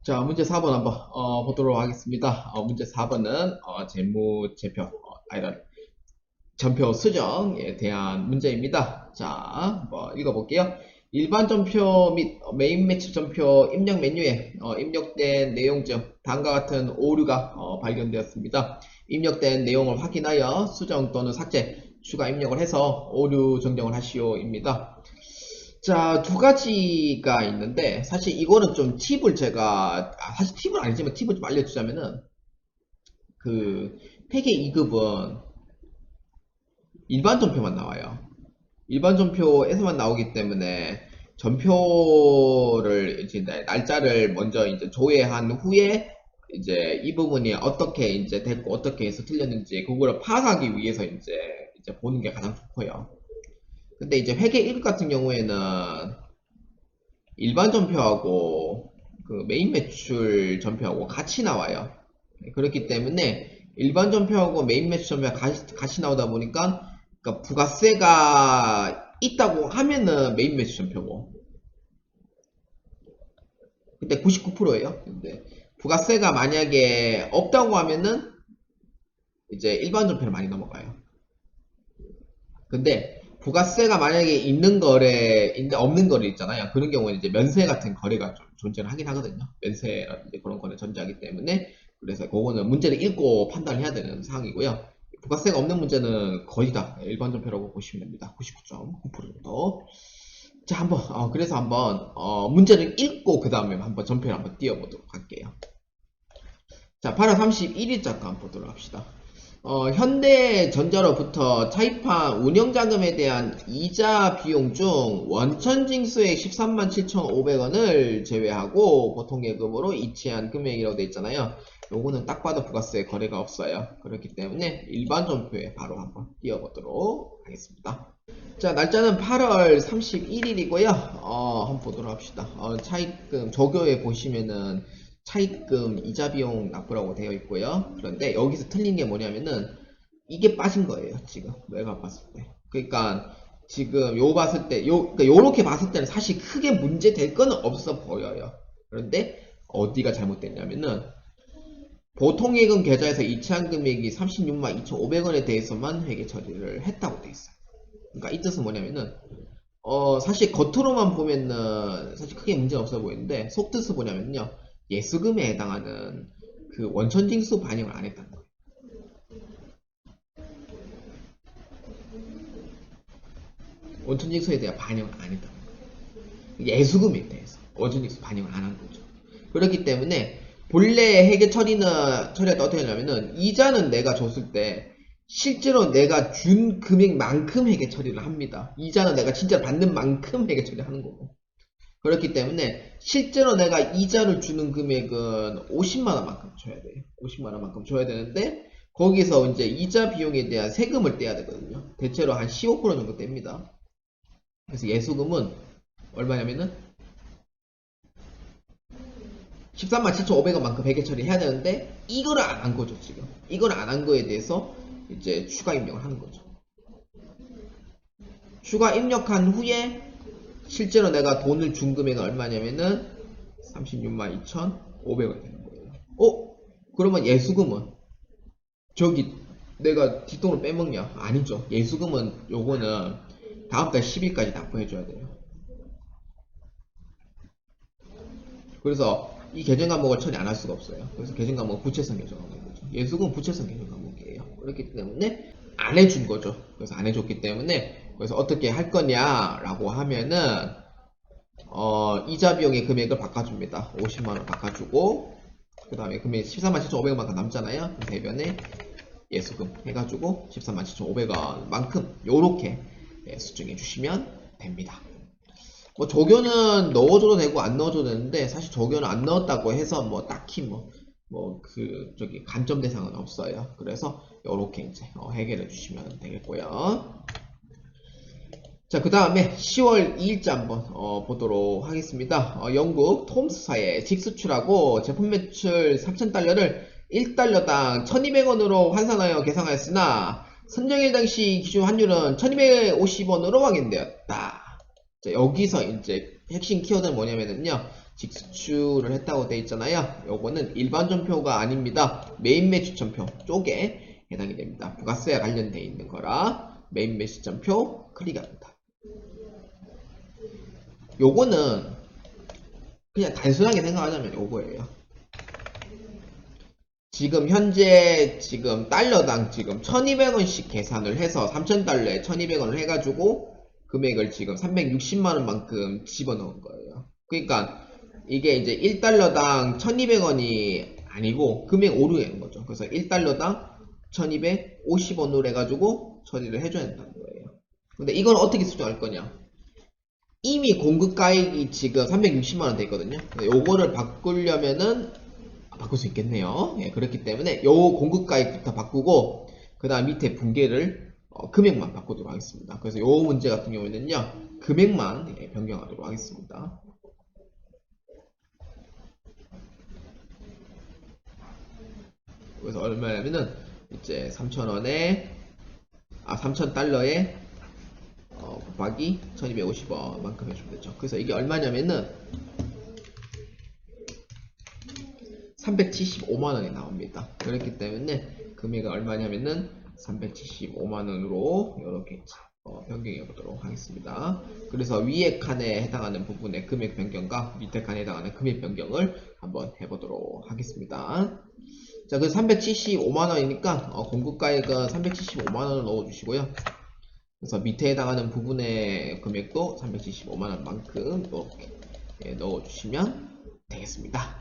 자, 문제 4번 한번 보도록 하겠습니다. 문제 4번은 재무제표, 아니다, 전표 수정에 대한 문제입니다. 자, 읽어볼게요. 일반 전표 및 메인 매치 전표 입력 메뉴에 입력된 내용 중 다음과 같은 오류가 발견되었습니다. 입력된 내용을 확인하여 수정 또는 삭제, 추가 입력을 해서 오류 정정을 하시오입니다. 자, 두 가지가 있는데, 사실 이거는 좀 팁을 제가, 사실 팁은 아니지만 팁을 좀 알려주자면은, 그, 회계 2급은 일반 전표만 나와요. 일반 전표에서만 나오기 때문에, 전표를, 이제, 날짜를 먼저 이제 조회한 후에, 이제 이 부분이 어떻게 이제 됐고, 어떻게 해서 틀렸는지, 그거를 파악하기 위해서 이제 보는 게 가장 좋고요. 근데 이제 회계 1급 같은 경우에는, 일반 전표하고 그 메인 매출 전표하고 같이 나와요. 그렇기 때문에 일반 전표하고 메인 매출 전표가 같이 나오다 보니까 그러니까 부가세가 있다고 하면은 메인 매출 전표고 그때 99%예요. 근데 부가세가 만약에 없다고 하면은 이제 일반 전표를 많이 넘어가요. 근데 부가세가 만약에 있는 거래인데 없는 거래 있잖아요. 그런 경우는 이제 면세 같은 거래가 좀 존재를 하긴 하거든요. 면세라든지 그런 거는 존재하기 때문에 그래서 그거는 문제를 읽고 판단을 해야 되는 상황이고요. 부가세가 없는 문제는 거의 다 일반 전표라고 보시면 됩니다. 99.9% 정도. 자, 그래서 한번 문제를 읽고 그 다음에 한번 전표를 한번 띄워보도록 할게요. 자, 파라 31일자 거 한번 보도록 합시다. 현대전자로부터 차입한 운영자금에 대한 이자 비용 중 원천징수액 13만 7,500원을 제외하고 보통예금으로 이체한 금액이라고 되어 있잖아요. 요거는 딱 봐도 부가세 거래가 없어요. 그렇기 때문에 일반 전표에 바로 한번 띄워보도록 하겠습니다. 자, 날짜는 8월 31일이고요. 한번 보도록 합시다. 차입금 조교에 보시면은 차입금 이자 비용 납부라고 되어 있고요. 그런데 여기서 틀린 게 뭐냐면은 이게 빠진 거예요. 지금 내가 봤을 때. 그러니까 지금 요 봤을 때 그러니까 요렇게 봤을 때는 사실 크게 문제 될 거는 없어 보여요. 그런데 어디가 잘못됐냐면은 보통예금 계좌에서 이체한 금액이 36만 2,500원에 대해서만 회계 처리를 했다고 돼 있어요. 그러니까 이 뜻은 뭐냐면은 사실 겉으로만 보면은 사실 크게 문제는 없어 보이는데 속뜻을 보냐면요. 예수금에 해당하는 그 원천징수 반영을 안 했다는 거예요. 원천징수에 대한 반영을 안 했다는 거예요. 예수금에 대해서 원천징수 반영을 안 한 거죠. 그렇기 때문에 본래 회계 처리가 어떻게 하냐면은 이자는 내가 줬을 때 실제로 내가 준 금액만큼 회계 처리를 합니다. 이자는 내가 진짜 받는 만큼 회계 처리를 하는 거고. 그렇기 때문에 실제로 내가 이자를 주는 금액은 50만원만큼 줘야 돼요. 50만원만큼 줘야 되는데 거기서 이제 이자 비용에 대한 세금을 떼야 되거든요. 대체로 한 15% 정도 뗍니다. 그래서 예수금은 얼마냐면은 13만 7,500원만큼 회계 처리해야 되는데 이거를 안 한 거죠 지금. 이걸 안 한 거에 대해서 이제 추가 입력을 하는 거죠. 추가 입력한 후에 실제로 내가 돈을 준 금액은 얼마냐면은 36만 2,500원 되는 거예요. 그러면 예수금은 저기 내가 뒷돈을 빼먹냐? 아니죠. 예수금은 요거는 다음 달 10일까지 납부해줘야 돼요. 그래서 이 계정 과목을 처리 안 할 수가 없어요. 그래서 계정 과목은 부채성 계정 과목인 거죠. 예수금은 부채성 계정 과목이에요. 그렇기 때문에 안 해준 거죠. 그래서 안 해줬기 때문에 그래서 어떻게 할 거냐라고 하면은 이자 비용의 금액을 바꿔줍니다. 50만원 바꿔주고 그 다음에 금액 14만 7,500원만큼 남잖아요. 그 대변에 예수금 해가지고 14만 7,500원만큼 요렇게 수정해 주시면 됩니다. 뭐 조교는 넣어줘도 되고 안 넣어줘도 되는데 사실 조교는 안 넣었다고 해서 뭐 딱히 저기 간점 대상은 없어요. 그래서 요렇게 이제 해결해 주시면 되겠고요. 자, 그 다음에 10월 2일자 한번 보도록 하겠습니다. 영국 톰스사의 직수출하고 제품 매출 3,000달러를 1달러당 1,200원으로 환산하여 계상하였으나 선정일 당시 기준 환율은 1,250원으로 확인되었다. 자, 여기서 이제 핵심 키워드는 뭐냐면요. 직수출을 했다고 되어 있잖아요. 요거는 일반 전표가 아닙니다. 메인 매치 전표 쪽에 해당이 됩니다. 부가세와 관련되어 있는 거라 메인 매치 전표 클릭합니다. 요거는 그냥 단순하게 생각하자면 요거예요. 지금 현재 달러당 지금 1200원씩 계산을 해서 3000달러에 1200원을 해가지고 금액을 지금 360만원만큼 집어넣은 거예요. 그러니까 이게 이제 1달러당 1200원이 아니고 금액 오류인 거죠. 그래서 1달러당 1250원으로 해가지고 처리를 해줘야 된다는 거예요. 근데 이건 어떻게 수정할 거냐? 이미 공급가액이 지금 360만원 돼 있거든요. 요거를 바꾸려면은 바꿀 수 있겠네요. 예, 그렇기 때문에 요 공급가액부터 바꾸고 그 다음 밑에 분계를 금액만 바꾸도록 하겠습니다. 그래서 요 문제 같은 경우에는요 금액만 변경하도록 하겠습니다. 그래서 얼마냐면은 이제 3,000달러에 곱하기 1250원 만큼 해주면 되죠. 그래서 이게 얼마냐면은 375만원이 나옵니다. 그렇기 때문에 금액은 얼마냐면은 375만원으로 이렇게 변경해 보도록 하겠습니다. 그래서 위에 칸에 해당하는 부분의 금액 변경과 밑에 칸에 해당하는 금액 변경을 한번 해보도록 하겠습니다. 자, 그래서 375만원이니까 공급가액은 375만원을 넣어주시고요. 그래서 밑에 해당하는 부분의 금액도 375만원만큼 이렇게 넣어주시면 되겠습니다.